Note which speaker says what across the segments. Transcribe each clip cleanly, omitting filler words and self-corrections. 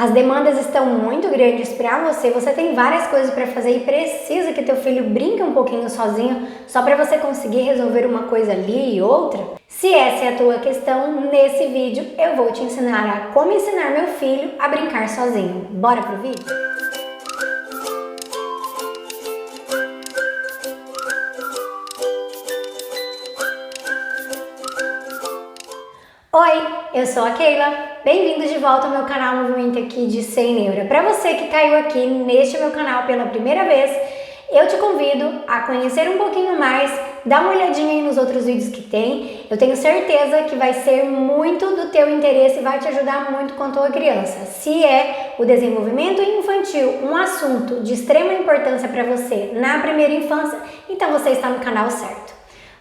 Speaker 1: As demandas estão muito grandes para você tem várias coisas para fazer e precisa que teu filho brinque um pouquinho sozinho só para você conseguir resolver uma coisa ali e outra? Se essa é a tua questão, nesse vídeo eu vou te ensinar a como ensinar meu filho a brincar sozinho. Bora pro vídeo? Oi, eu sou a Keila, bem-vindos de volta ao meu canal Movimento aqui de Sem Neura. Para você que caiu aqui neste meu canal pela primeira vez, eu te convido a conhecer um pouquinho mais, dar uma olhadinha aí nos outros vídeos que tem. Eu tenho certeza que vai ser muito do teu interesse e vai te ajudar muito com a tua criança. Se é o desenvolvimento infantil um assunto de extrema importância para você na primeira infância, então você está no canal certo.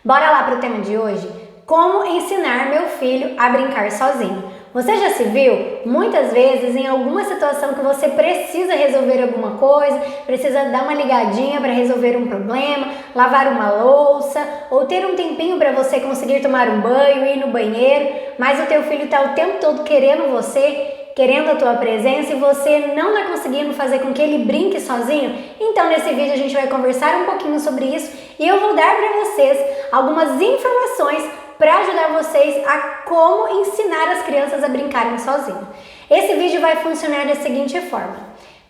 Speaker 1: Bora lá para o tema de hoje? Como ensinar meu filho a brincar sozinho. Você já se viu muitas vezes em alguma situação que você precisa resolver alguma coisa, precisa dar uma ligadinha para resolver um problema, lavar uma louça ou ter um tempinho para você conseguir tomar um banho, ir no banheiro, mas o teu filho está o tempo todo querendo você, querendo a tua presença e você não está conseguindo fazer com que ele brinque sozinho? Então nesse vídeo a gente vai conversar um pouquinho sobre isso e eu vou dar para vocês algumas informações para ajudar vocês a como ensinar as crianças a brincarem sozinho. Esse vídeo vai funcionar da seguinte forma.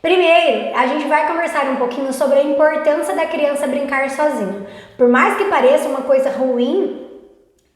Speaker 1: Primeiro, a gente vai conversar um pouquinho sobre a importância da criança brincar sozinho. Por mais que pareça uma coisa ruim,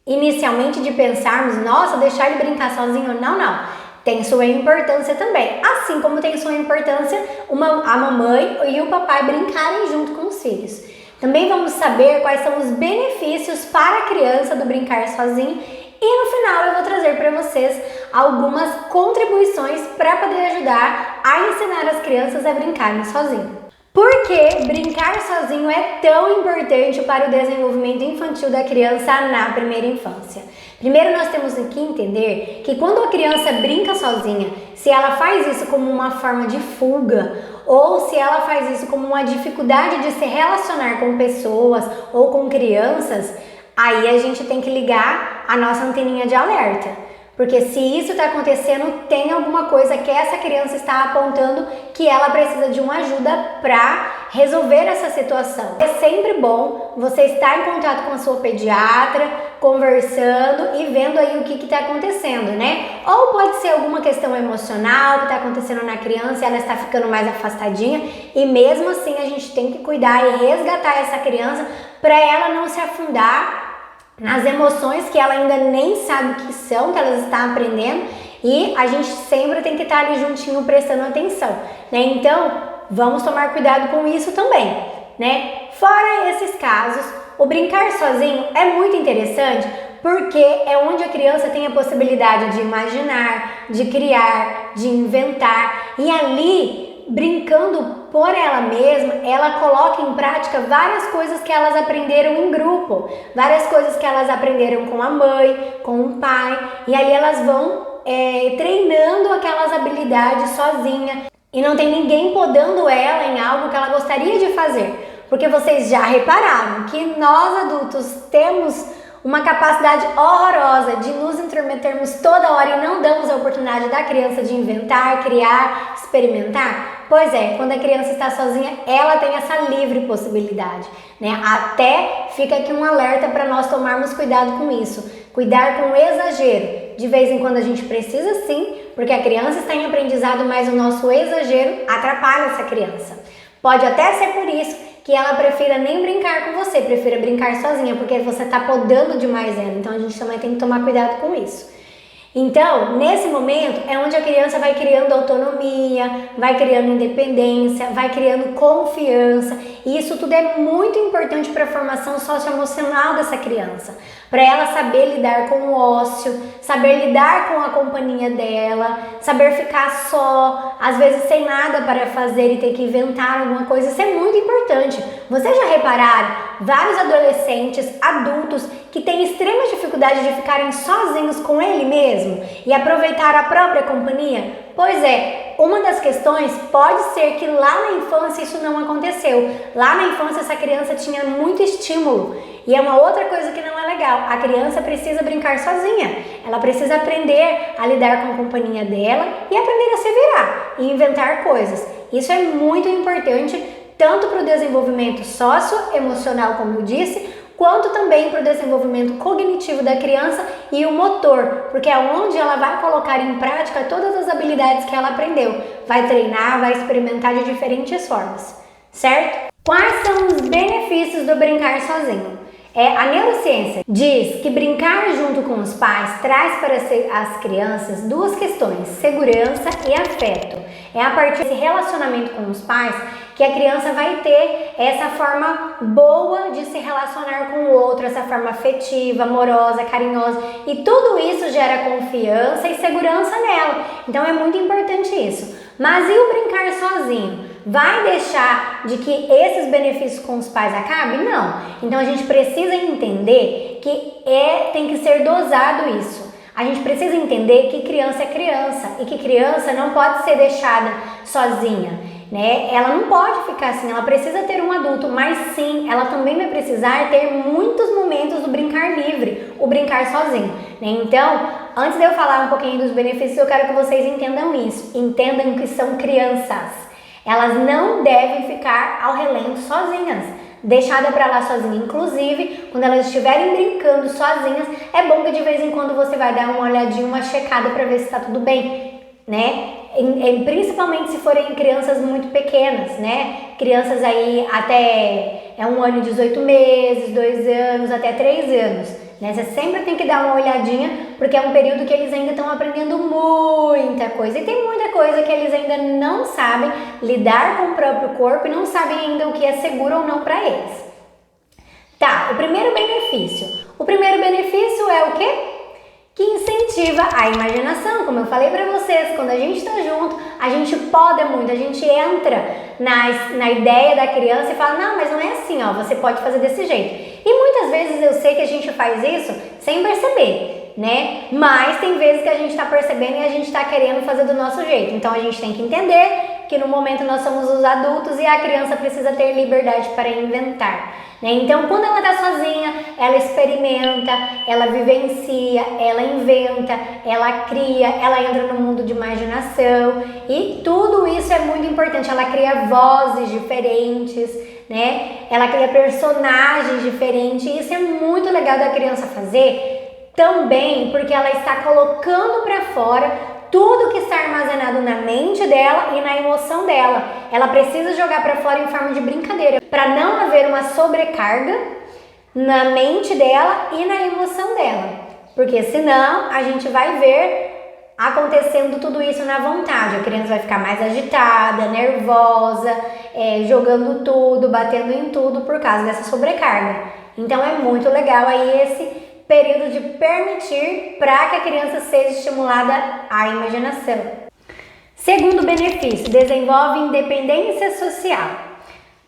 Speaker 1: inicialmente de pensarmos, nossa, deixar ele brincar sozinho, não. Tem sua importância também. Assim como tem sua importância a mamãe e o papai brincarem junto com os filhos. Também vamos saber quais são os benefícios para a criança do brincar sozinho e no final eu vou trazer para vocês algumas contribuições para poder ajudar a ensinar as crianças a brincarem sozinho. Por que brincar sozinho é tão importante para o desenvolvimento infantil da criança na primeira infância? Primeiro nós temos que entender que quando a criança brinca sozinha, se ela faz isso como uma forma de fuga ou se ela faz isso como uma dificuldade de se relacionar com pessoas ou com crianças, aí a gente tem que ligar a nossa anteninha de alerta. Porque se isso está acontecendo, tem alguma coisa que essa criança está apontando que ela precisa de uma ajuda para resolver essa situação. É sempre bom você estar em contato com a sua pediatra, conversando e vendo aí o que está acontecendo, né? Ou pode ser alguma questão emocional que está acontecendo na criança e ela está ficando mais afastadinha e mesmo assim a gente tem que cuidar e resgatar essa criança para ela não se afundar nas emoções que ela ainda nem sabe o que são, que ela está aprendendo, e a gente sempre tem que estar ali juntinho prestando atenção, né? Então, vamos tomar cuidado com isso também, né? Fora esses casos, o brincar sozinho é muito interessante porque é onde a criança tem a possibilidade de imaginar, de criar, de inventar, e ali brincando por ela mesma, ela coloca em prática várias coisas que elas aprenderam em grupo, várias coisas que elas aprenderam com a mãe, com o pai, e ali elas vão treinando aquelas habilidades sozinha e não tem ninguém podando ela em algo que ela gostaria de fazer, porque vocês já repararam que nós adultos temos uma capacidade horrorosa de nos intrometermos toda hora e não damos a oportunidade da criança de inventar, criar, experimentar? Pois é, quando a criança está sozinha, ela tem essa livre possibilidade, né? Até fica aqui um alerta para nós tomarmos cuidado com isso. Cuidar com o exagero. De vez em quando a gente precisa sim, porque a criança está em aprendizado, mas o nosso exagero atrapalha essa criança. Pode até ser por isso que ela prefira nem brincar com você, prefira brincar sozinha, porque você está podando demais ela. Então a gente também tem que tomar cuidado com isso. Então, nesse momento é onde a criança vai criando autonomia, vai criando independência, vai criando confiança, e isso tudo é muito importante para a formação socioemocional dessa criança, para ela saber lidar com o ócio, saber lidar com a companhia dela, saber ficar só, às vezes sem nada para fazer e ter que inventar alguma coisa. Isso é muito importante. Vocês já repararam vários adolescentes, adultos que têm extrema dificuldade de ficarem sozinhos com ele mesmo e aproveitar a própria companhia? Pois é, uma das questões pode ser que lá na infância isso não aconteceu. Lá na infância essa criança tinha muito estímulo. E é uma outra coisa que não é legal. A criança precisa brincar sozinha. Ela precisa aprender a lidar com a companhia dela e aprender a se virar e inventar coisas. Isso é muito importante, tanto para o desenvolvimento socioemocional, como eu disse, quanto também para o desenvolvimento cognitivo da criança e o motor, porque é onde ela vai colocar em prática todas as habilidades que ela aprendeu. Vai treinar, vai experimentar de diferentes formas, certo? Quais são os benefícios do brincar sozinho? A neurociência diz que brincar junto com os pais traz para as crianças duas questões, segurança e afeto. É a partir desse relacionamento com os pais que a criança vai ter essa forma boa de se relacionar com o outro, essa forma afetiva, amorosa, carinhosa, e tudo isso gera confiança e segurança nela. Então é muito importante isso. Mas e o brincar sozinho? Vai deixar de que esses benefícios com os pais acabem? Não. Então a gente precisa entender que tem que ser dosado isso. A gente precisa entender que criança é criança e que criança não pode ser deixada sozinha, né? Ela não pode ficar assim, ela precisa ter um adulto, mas sim, ela também vai precisar ter muitos momentos do brincar livre, o brincar sozinho, né? Então, antes de eu falar um pouquinho dos benefícios, eu quero que vocês entendam isso, entendam que são crianças. Elas não devem ficar ao relento sozinhas, deixada para lá sozinha. Inclusive, quando elas estiverem brincando sozinhas, é bom que de vez em quando você vai dar uma olhadinha, uma checada para ver se está tudo bem, né? Principalmente se forem crianças muito pequenas, né? Crianças aí até 1 ano e 18 meses, 2 anos, até 3 anos. Né? Você sempre tem que dar uma olhadinha, porque é um período que eles ainda estão aprendendo muita coisa. E tem muita coisa que eles ainda não sabem lidar com o próprio corpo e não sabem ainda o que é seguro ou não para eles. Tá, o primeiro benefício. O primeiro benefício é o quê? Que incentiva a imaginação, como eu falei para vocês, quando a gente está junto, a gente poda muito, a gente entra na ideia da criança e fala, não, mas não é assim, ó, você pode fazer desse jeito. E muitas vezes eu sei que a gente faz isso sem perceber, né? Mas tem vezes que a gente está percebendo e a gente está querendo fazer do nosso jeito. Então a gente tem que entender que no momento nós somos os adultos e a criança precisa ter liberdade para inventar. Então, quando ela está sozinha, ela experimenta, ela vivencia, ela inventa, ela cria, ela entra no mundo de imaginação e tudo isso é muito importante. Ela cria vozes diferentes, né? Ela cria personagens diferentes e isso é muito legal da criança fazer também, porque ela está colocando para fora tudo que está armazenado na mente dela e na emoção dela. Ela precisa jogar para fora em forma de brincadeira, para não haver uma sobrecarga na mente dela e na emoção dela. Porque senão a gente vai ver acontecendo tudo isso na vontade. A criança vai ficar mais agitada, nervosa, jogando tudo, batendo em tudo por causa dessa sobrecarga. Então é muito legal aí esse período de permitir para que a criança seja estimulada à imaginação. Segundo benefício, desenvolve independência social.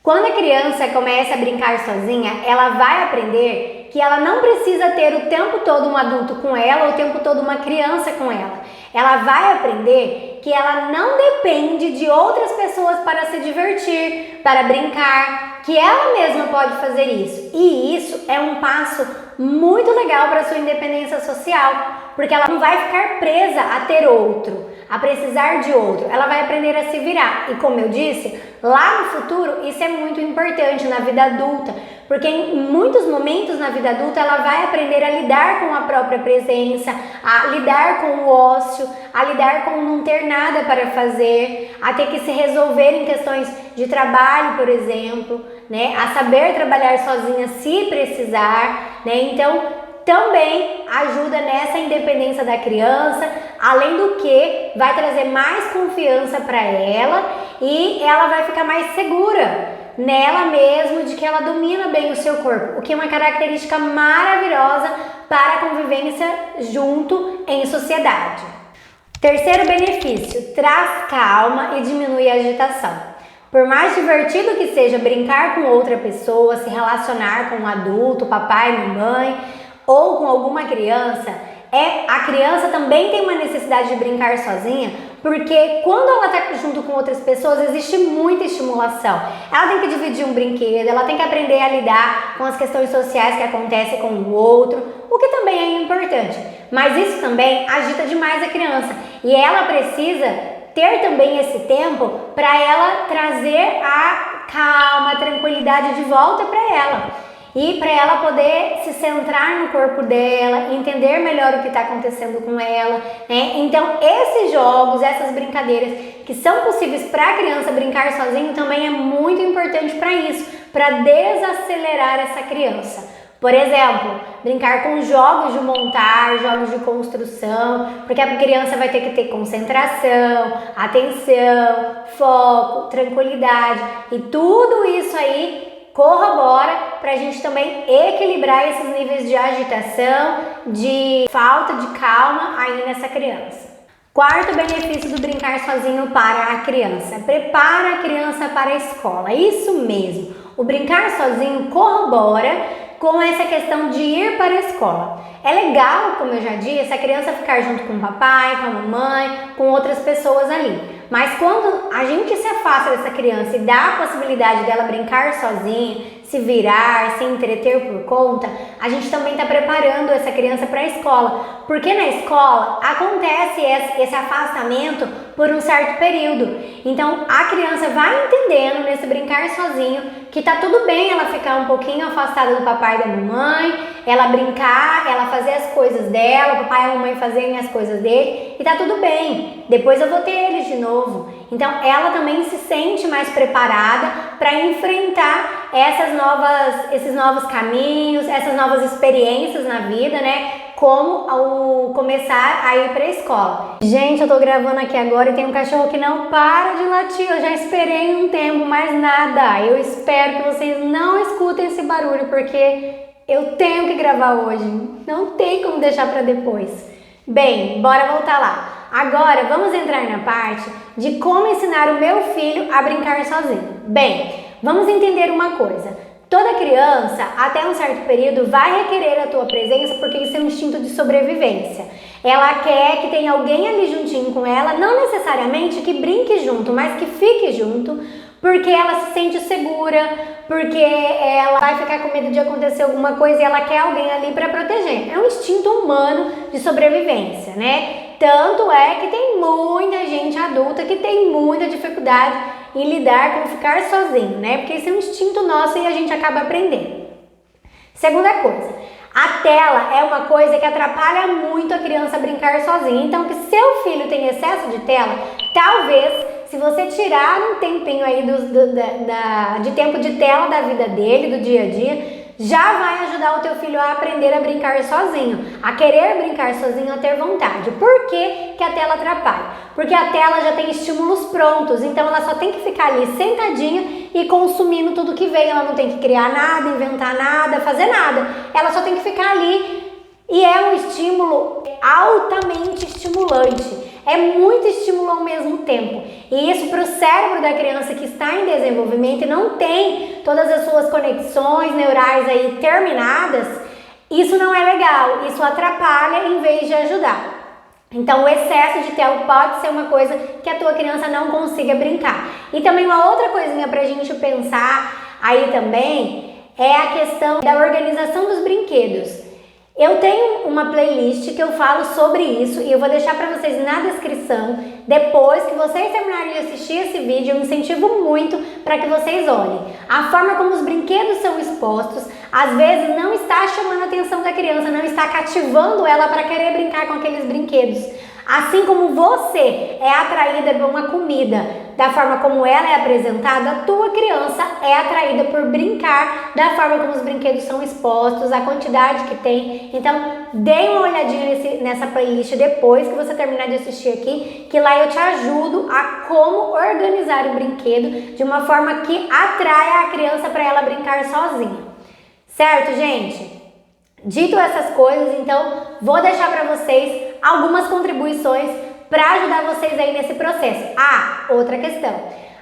Speaker 1: Quando a criança começa a brincar sozinha, ela vai aprender que ela não precisa ter o tempo todo um adulto com ela ou o tempo todo uma criança com ela. Ela vai aprender que ela não depende de outras pessoas para se divertir, para brincar, que ela mesma pode fazer isso. E isso é um passo muito legal para a sua independência social, porque ela não vai ficar presa a ter outro, a precisar de outro. Ela vai aprender a se virar. E como eu disse, lá no futuro isso é muito importante na vida adulta, porque em muitos momentos na vida adulta ela vai aprender a lidar com a própria presença, a lidar com o ócio, a lidar com não ter nada para fazer, a ter que se resolver em questões de trabalho, por exemplo, né? A saber trabalhar sozinha se precisar, né? Então, também ajuda nessa independência da criança, além do que vai trazer mais confiança para ela e ela vai ficar mais segura nela mesma de que ela domina bem o seu corpo, o que é uma característica maravilhosa para a convivência junto em sociedade. Terceiro benefício, traz calma e diminui a agitação. Por mais divertido que seja brincar com outra pessoa, se relacionar com um adulto, papai, mamãe ou com alguma criança, a criança também tem uma necessidade de brincar sozinha, Porque quando ela tá junto com outras pessoas, existe muita estimulação. Ela tem que dividir um brinquedo, ela tem que aprender a lidar com as questões sociais que acontecem com o outro, o que também é importante. Mas isso também agita demais a criança e ela precisa ter também esse tempo para ela trazer a calma, a tranquilidade de volta para ela. E para ela poder se centrar no corpo dela, entender melhor o que está acontecendo com ela, né? Então, esses jogos, essas brincadeiras que são possíveis para a criança brincar sozinho também é muito importante para isso, para desacelerar essa criança. Por exemplo, brincar com jogos de montar, jogos de construção, porque a criança vai ter que ter concentração, atenção, foco, tranquilidade e tudo isso aí corrobora para a gente também equilibrar esses níveis de agitação, de falta de calma aí nessa criança. Quarto benefício do brincar sozinho para a criança: prepara a criança para a escola. Isso mesmo, o brincar sozinho corrobora com essa questão de ir para a escola. É legal, como eu já disse, a criança ficar junto com o papai, com a mamãe, com outras pessoas ali. Mas quando a gente se afasta dessa criança e dá a possibilidade dela brincar sozinha, se virar, se entreter por conta, a gente também está preparando essa criança para a escola. Porque na escola acontece esse afastamento por um certo período. Então a criança vai entendendo nesse brincar sozinho que tá tudo bem ela ficar um pouquinho afastada do papai e da mamãe, ela brincar, ela fazer as coisas dela, o papai e a mamãe fazerem as coisas dele, e tá tudo bem. Depois eu vou ter eles de novo. Então ela também se sente mais preparada para enfrentar esses novos caminhos, essas novas experiências na vida, né? Como ao começar a ir para a escola. Gente, eu tô gravando aqui agora e tem um cachorro que não para de latir. Eu já esperei um tempo, mas nada. Eu espero que vocês não escutem esse barulho, porque eu tenho que gravar hoje. Não tem como deixar para depois. Bem, bora voltar lá. Agora vamos entrar na parte de como ensinar o meu filho a brincar sozinho. Bem, vamos entender uma coisa. Toda criança, até um certo período, vai requerer a tua presença porque isso é um instinto de sobrevivência. Ela quer que tenha alguém ali juntinho com ela, não necessariamente que brinque junto, mas que fique junto, porque ela se sente segura, porque ela vai ficar com medo de acontecer alguma coisa e ela quer alguém ali para proteger. É um instinto humano de sobrevivência, né? Tanto é que tem muita gente adulta que tem muita dificuldade em lidar com ficar sozinho, né? Porque isso é um instinto nosso e a gente acaba aprendendo. Segunda coisa, a tela é uma coisa que atrapalha muito a criança a brincar sozinha. Então, que seu filho tem excesso de tela, talvez, se você tirar um tempinho aí de tempo de tela da vida dele, do dia a dia, já vai ajudar o teu filho a aprender a brincar sozinho, a querer brincar sozinho, a ter vontade. Por que que a tela atrapalha? Porque a tela já tem estímulos prontos, então ela só tem que ficar ali sentadinha e consumindo tudo que vem. Ela não tem que criar nada, inventar nada, fazer nada. Ela só tem que ficar ali e é um estímulo altamente estimulante. É muito estímulo ao mesmo tempo. E isso para o cérebro da criança que está em desenvolvimento e não tem todas as suas conexões neurais aí terminadas, isso não é legal. Isso atrapalha em vez de ajudar. Então o excesso de tela pode ser uma coisa que a tua criança não consiga brincar. E também uma outra coisinha pra gente pensar aí também é a questão da organização dos brinquedos. Eu tenho uma playlist que eu falo sobre isso e eu vou deixar para vocês na descrição. Depois que vocês terminarem de assistir esse vídeo, eu incentivo muito para que vocês olhem. A forma como os brinquedos são expostos, às vezes não está chamando a atenção da criança, não está cativando ela para querer brincar com aqueles brinquedos. Assim como você é atraída por uma comida, da forma como ela é apresentada, a tua criança é atraída por brincar da forma como os brinquedos são expostos, a quantidade que tem. Então, dê uma olhadinha nessa playlist depois que você terminar de assistir aqui, que lá eu te ajudo a como organizar o brinquedo de uma forma que atraia a criança para ela brincar sozinha. Certo, gente? Dito essas coisas, então, vou deixar para vocês algumas contribuições para ajudar vocês aí nesse processo. Outra questão.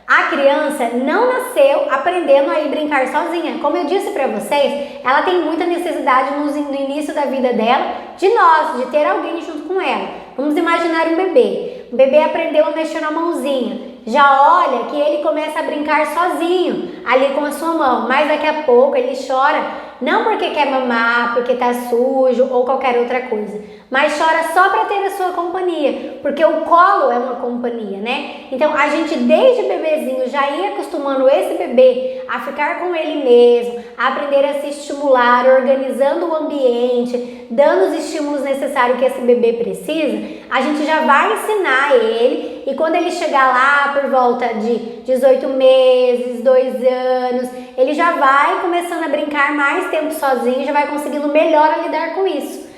Speaker 1: A criança não nasceu aprendendo a ir brincar sozinha. Como eu disse para vocês, ela tem muita necessidade no início da vida dela de nós, de ter alguém junto com ela. Vamos imaginar um bebê. O bebê aprendeu a mexer na mãozinha. Já olha que ele começa a brincar sozinho ali com a sua mão, mas daqui a pouco ele chora não porque quer mamar, porque tá sujo ou qualquer outra coisa, mas chora só para ter a sua companhia, porque o colo é uma companhia, né? Então a gente desde bebezinho já ia acostumando esse bebê a ficar com ele mesmo, a aprender a se estimular, organizando o ambiente, dando os estímulos necessários que esse bebê precisa. A gente já vai ensinar ele, e quando ele chegar lá por volta de 18 meses, 2 anos, ele já vai começando a brincar mais tempo sozinho, já vai conseguindo melhor a lidar com isso.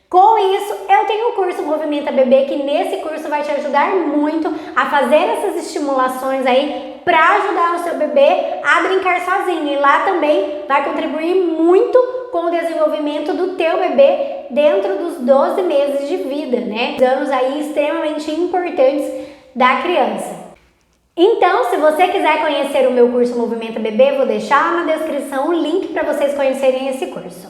Speaker 1: Com isso, eu tenho o curso Movimenta Bebê, que nesse curso vai te ajudar muito a fazer essas estimulações aí para ajudar o seu bebê a brincar sozinho. E lá também vai contribuir muito com o desenvolvimento do teu bebê dentro dos 12 meses de vida, né? Anos aí extremamente importantes da criança. Então, se você quiser conhecer o meu curso Movimenta Bebê, vou deixar na descrição o link para vocês conhecerem esse curso.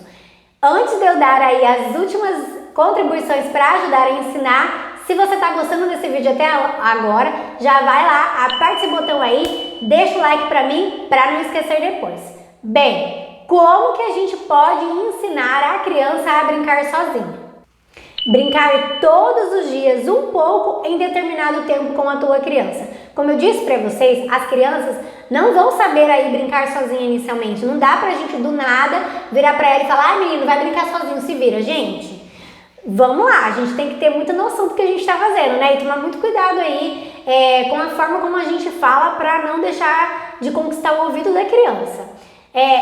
Speaker 1: Antes de eu dar aí as últimas contribuições para ajudar a ensinar, se você está gostando desse vídeo até agora, já vai lá, aperte esse botão aí, deixa o like para mim, para não esquecer depois. Bem, como que a gente pode ensinar a criança a brincar sozinha? Brincar todos os dias um pouco em determinado tempo com a tua criança. Como eu disse para vocês, as crianças não vão saber aí brincar sozinha inicialmente. Não dá pra gente do nada virar pra ela e falar: menino, vai brincar sozinho, se vira. Gente, vamos lá, a gente tem que ter muita noção do que a gente tá fazendo, né? E tomar muito cuidado aí com a forma como a gente fala pra não deixar de conquistar o ouvido da criança.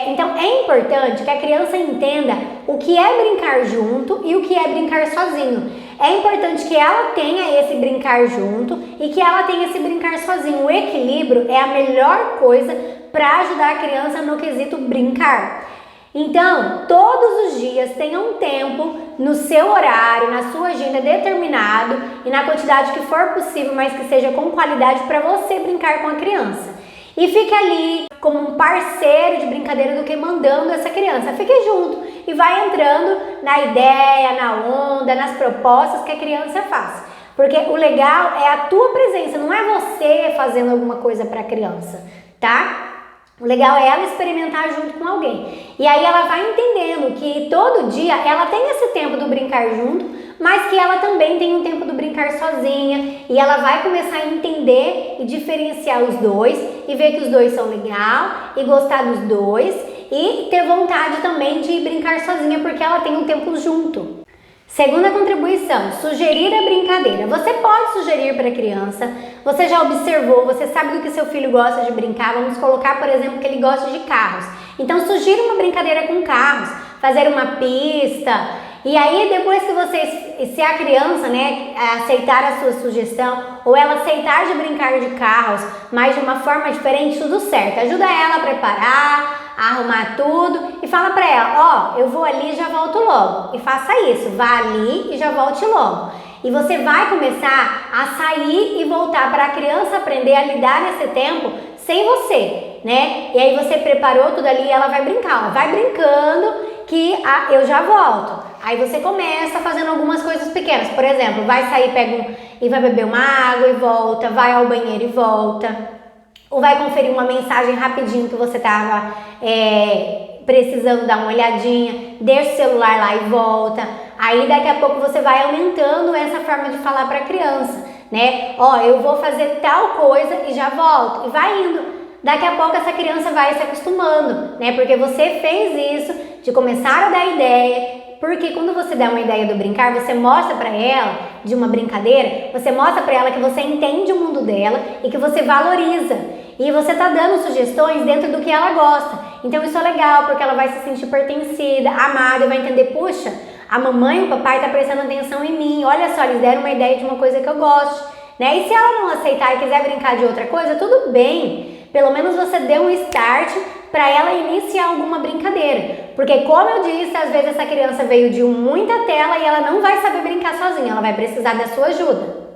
Speaker 1: Então é importante que a criança entenda o que é brincar junto e o que é brincar sozinho. É importante que ela tenha esse brincar junto e que ela tenha esse brincar sozinho. O equilíbrio é a melhor coisa para ajudar a criança no quesito brincar. Então, todos os dias tenha um tempo no seu horário, na sua agenda determinado e na quantidade que for possível, mas que seja com qualidade para você brincar com a criança. E fique ali como um parceiro de brincadeira do que mandando essa criança. Fique junto e vai entrando na ideia, na onda, nas propostas que a criança faz. Porque o legal é a tua presença, não é você fazendo alguma coisa para a criança, tá? O legal é ela experimentar junto com alguém. E aí ela vai entendendo que todo dia ela tem esse tempo do brincar junto, mas que ela também tem um tempo do brincar sozinha. E ela vai começar a entender e diferenciar os dois e ver que os dois são legal e gostar dos dois e ter vontade também de brincar sozinha porque ela tem um tempo junto. Segunda contribuição, sugerir a brincadeira. Você pode sugerir para a criança, você já observou, você sabe do que seu filho gosta de brincar. Vamos colocar, por exemplo, que ele gosta de carros. Então sugira uma brincadeira com carros, fazer uma pista. E aí depois que você, se a criança, né, aceitar a sua sugestão ou ela aceitar de brincar de carros, mas de uma forma diferente, tudo certo. Ajuda ela a preparar, a arrumar tudo e fala pra ela: ó, eu vou ali e já volto logo. E faça isso, vá ali e já volte logo. E você vai começar a sair e voltar para a criança aprender a lidar nesse tempo sem você, né? E aí você preparou tudo ali e ela vai brincar, ó, vai brincando que eu já volto. Aí você começa fazendo algumas coisas pequenas, por exemplo, vai sair, e vai beber uma água e volta, vai ao banheiro e volta, ou vai conferir uma mensagem rapidinho que você estava precisando dar uma olhadinha, deixa o celular lá e volta. Aí daqui a pouco você vai aumentando essa forma de falar para a criança, né? Ó, eu vou fazer tal coisa e já volto, e vai indo. Daqui a pouco essa criança vai se acostumando, né? Porque você fez isso, de começar a dar ideia. Porque quando você dá uma ideia do brincar, você mostra pra ela, de uma brincadeira, você mostra pra ela que você entende o mundo dela e que você valoriza. E você tá dando sugestões dentro do que ela gosta. Então isso é legal, porque ela vai se sentir pertencida, amada, e vai entender: puxa, a mamãe e o papai tá prestando atenção em mim, olha só, eles deram uma ideia de uma coisa que eu gosto, né? E se ela não aceitar e quiser brincar de outra coisa, tudo bem. Pelo menos você deu um start para ela iniciar alguma brincadeira. Porque, como eu disse, às vezes essa criança veio de muita tela e ela não vai saber brincar sozinha, ela vai precisar da sua ajuda.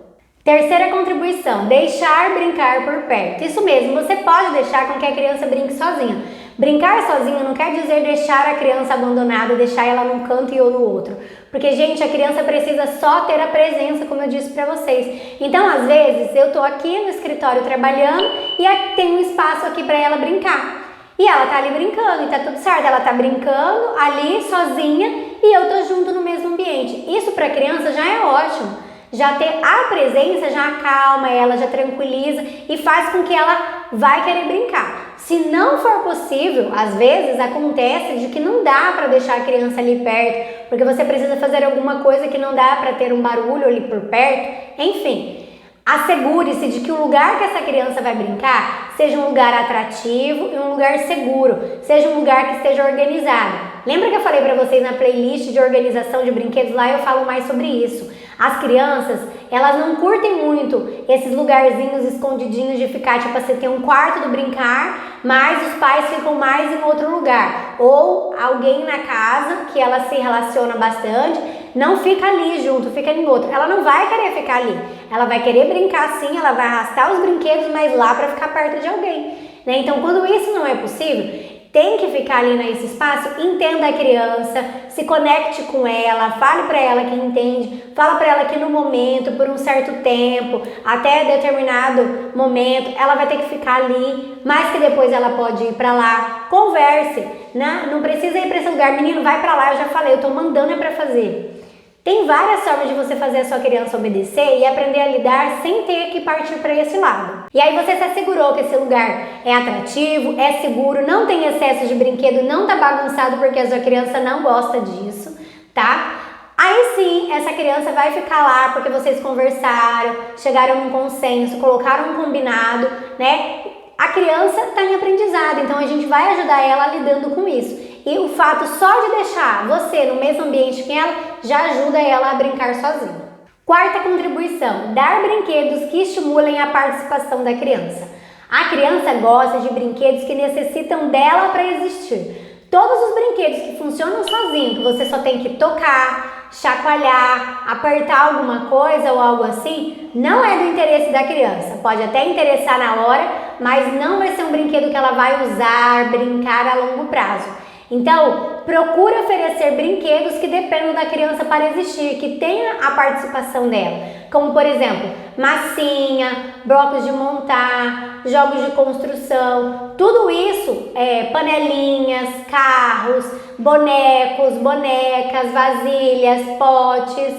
Speaker 1: Terceira contribuição, deixar brincar por perto. Isso mesmo, você pode deixar com que a criança brinque sozinha. Brincar sozinho não quer dizer deixar a criança abandonada, deixar ela num canto e ou no outro. Porque, gente, a criança precisa só ter a presença, como eu disse pra vocês. Então, às vezes, eu tô aqui no escritório trabalhando e tem um espaço aqui pra ela brincar. E ela tá ali brincando e tá tudo certo, ela tá brincando ali sozinha e eu tô junto no mesmo ambiente. Isso pra criança já é ótimo. Já ter a presença já acalma ela, já tranquiliza e faz com que ela vai querer brincar. Se não for possível, às vezes acontece de que não dá para deixar a criança ali perto, porque você precisa fazer alguma coisa que não dá para ter um barulho ali por perto, enfim. Assegure-se de que o lugar que essa criança vai brincar seja um lugar atrativo e um lugar seguro, seja um lugar que esteja organizado. Lembra que eu falei para vocês na playlist de organização de brinquedos? Lá eu falo mais sobre isso. As crianças, elas não curtem muito esses lugarzinhos escondidinhos de ficar, tipo, você tem um quarto do brincar, mas os pais ficam mais em outro lugar. Ou alguém na casa, que ela se relaciona bastante, não fica ali junto, fica em outro. Ela não vai querer ficar ali. Ela vai querer brincar sim, ela vai arrastar os brinquedos, mas lá para ficar perto de alguém, né? Então, quando isso não é possível, tem que ficar ali nesse espaço, entenda a criança, se conecte com ela, fale para ela que entende, fala para ela que no momento, por um certo tempo, até determinado momento, ela vai ter que ficar ali, mas que depois ela pode ir para lá, converse, né? Não precisa ir para esse lugar, menino, vai para lá, eu já falei, eu tô mandando é para fazer. Tem várias formas de você fazer a sua criança obedecer e aprender a lidar sem ter que partir para esse lado. E aí você se assegurou que esse lugar é atrativo, é seguro, não tem excesso de brinquedo, não tá bagunçado porque a sua criança não gosta disso, tá? Aí sim, essa criança vai ficar lá porque vocês conversaram, chegaram num consenso, colocaram um combinado, né? A criança está em aprendizado, então a gente vai ajudar ela lidando com isso. E o fato só de deixar você no mesmo ambiente que ela já ajuda ela a brincar sozinha. Quarta contribuição: dar brinquedos que estimulem a participação da criança. A criança gosta de brinquedos que necessitam dela para existir. Todos os brinquedos que funcionam sozinhos, que você só tem que tocar, chacoalhar, apertar alguma coisa ou algo assim, não é do interesse da criança. Pode até interessar na hora, mas não vai ser um brinquedo que ela vai usar, brincar a longo prazo. Então, procure oferecer brinquedos que dependam da criança para existir, que tenha a participação dela. Como, por exemplo, massinha, blocos de montar, jogos de construção, tudo isso, panelinhas, carros, bonecos, bonecas, vasilhas, potes,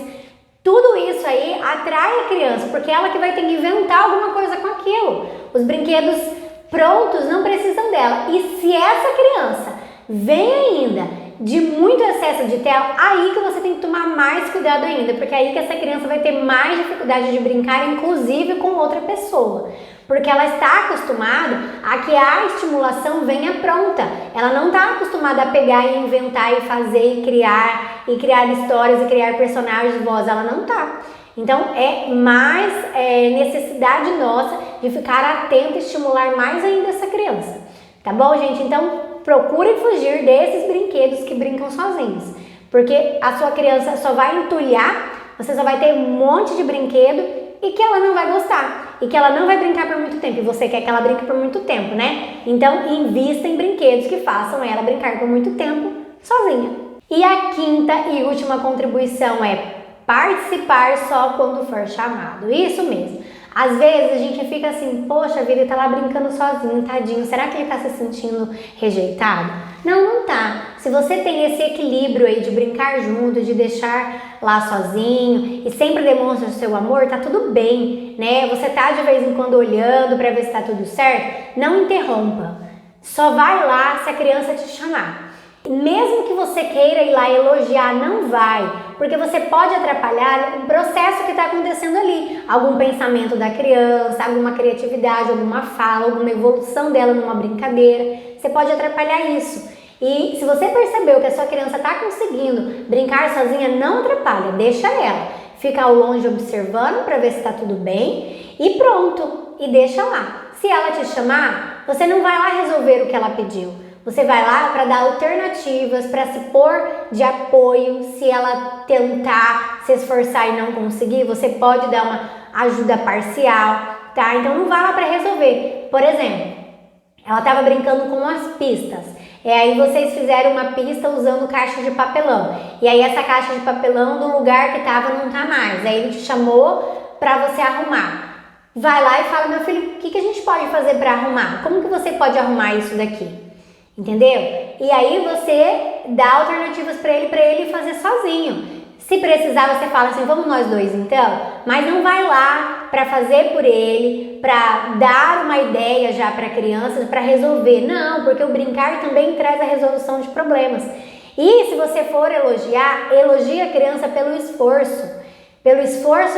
Speaker 1: tudo isso aí atrai a criança, porque ela que vai ter que inventar alguma coisa com aquilo. Os brinquedos prontos não precisam dela. E se essa criança vem ainda de muito excesso de tela, aí que você tem que tomar mais cuidado ainda, porque aí que essa criança vai ter mais dificuldade de brincar, inclusive com outra pessoa, porque ela está acostumada a que a estimulação venha pronta, ela não está acostumada a pegar e inventar e fazer e criar histórias e criar personagens de voz, ela não está. Então é mais necessidade nossa de ficar atento e estimular mais ainda essa criança, tá bom, gente? Então procure fugir desses brinquedos que brincam sozinhos, porque a sua criança só vai entulhar, você só vai ter um monte de brinquedo e que ela não vai gostar, e que ela não vai brincar por muito tempo, e você quer que ela brinque por muito tempo, né? Então invista em brinquedos que façam ela brincar por muito tempo sozinha. E a quinta e última contribuição é participar só quando for chamado. Isso mesmo. Às vezes a gente fica assim, poxa vida, ele tá lá brincando sozinho, tadinho, será que ele tá se sentindo rejeitado? Não, não tá. Se você tem esse equilíbrio aí de brincar junto, de deixar lá sozinho e sempre demonstra o seu amor, tá tudo bem, né? Você tá de vez em quando olhando pra ver se tá tudo certo, não interrompa. Só vai lá se a criança te chamar. Mesmo que você queira ir lá elogiar, não vai, porque você pode atrapalhar o processo que está acontecendo ali, algum pensamento da criança, alguma criatividade, alguma fala, alguma evolução dela numa brincadeira, você pode atrapalhar isso. E se você percebeu que a sua criança está conseguindo brincar sozinha, não atrapalha, deixa ela, fica ao longe observando para ver se está tudo bem e pronto, e deixa lá. Se ela te chamar, você não vai lá resolver o que ela pediu. Você vai lá para dar alternativas, para se pôr de apoio. Se ela tentar se esforçar e não conseguir, você pode dar uma ajuda parcial, tá? Então não vá lá para resolver. Por exemplo, ela estava brincando com as pistas. Aí vocês fizeram uma pista usando caixa de papelão. E aí essa caixa de papelão do lugar que tava não tá mais. Aí ele te chamou para você arrumar. Vai lá e fala, meu filho, o que a gente pode fazer para arrumar? Como que você pode arrumar isso daqui? Entendeu? E aí você dá alternativas para ele fazer sozinho. Se precisar, você fala assim, vamos nós dois então? Mas não vai lá para fazer por ele, para dar uma ideia já para a criança, para resolver. Não, porque o brincar também traz a resolução de problemas. E se você for elogiar, elogie a criança pelo esforço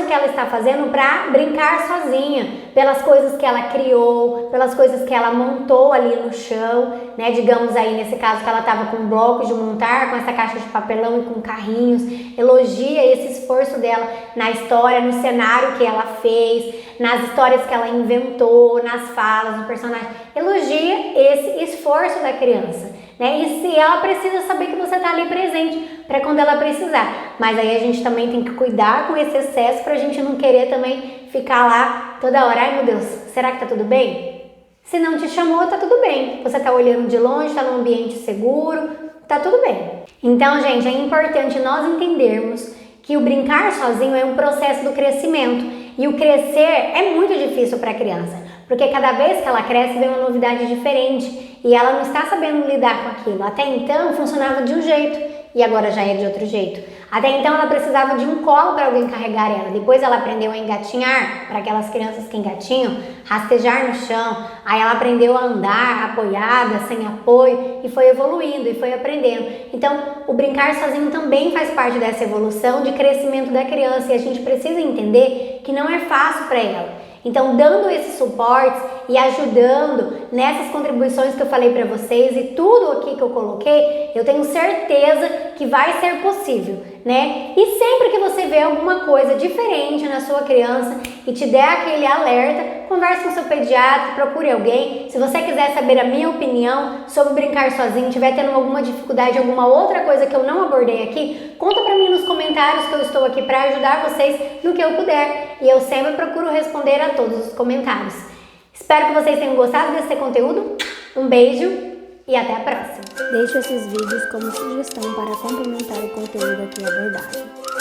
Speaker 1: que ela está fazendo para brincar sozinha, pelas coisas que ela criou, pelas coisas que ela montou ali no chão, né? Digamos aí nesse caso que ela estava com blocos de montar, com essa caixa de papelão e com carrinhos. Elogia esse esforço dela na história, no cenário que ela fez, nas histórias que ela inventou, nas falas do personagem. Elogia esse esforço da criança, né? E se ela precisa saber que você está ali presente para quando ela precisar. Mas aí a gente também tem que cuidar com esse excesso pra gente não querer também ficar lá toda hora. Ai meu Deus, será que tá tudo bem? Se não te chamou, tá tudo bem. Você tá olhando de longe, tá num ambiente seguro, tá tudo bem. Então, gente, é importante nós entendermos que o brincar sozinho é um processo do crescimento. E o crescer é muito difícil para a criança, porque cada vez que ela cresce vem uma novidade diferente e ela não está sabendo lidar com aquilo. Até então funcionava de um jeito e agora já é de outro jeito. Até então ela precisava de um colo para alguém carregar ela. Depois ela aprendeu a engatinhar, para aquelas crianças que engatinham, rastejar no chão. Aí ela aprendeu a andar apoiada, sem apoio e foi evoluindo e foi aprendendo. Então o brincar sozinho também faz parte dessa evolução de crescimento da criança e a gente precisa entender que não é fácil para ela. Então, dando esses suportes e ajudando nessas contribuições que eu falei para vocês e tudo aqui que eu coloquei, eu tenho certeza que vai ser possível, né? E sempre que você vê alguma coisa diferente na sua criança e te der aquele alerta, converse com seu pediatra, procure alguém. Se você quiser saber a minha opinião sobre brincar sozinho, estiver tendo alguma dificuldade, alguma outra coisa que eu não abordei aqui, conta para mim nos comentários que eu estou aqui para ajudar vocês no que eu puder. E eu sempre procuro responder a todos os comentários. Espero que vocês tenham gostado desse conteúdo. Um beijo e até a próxima.
Speaker 2: Deixe esses vídeos como sugestão para complementar o conteúdo aqui abordado.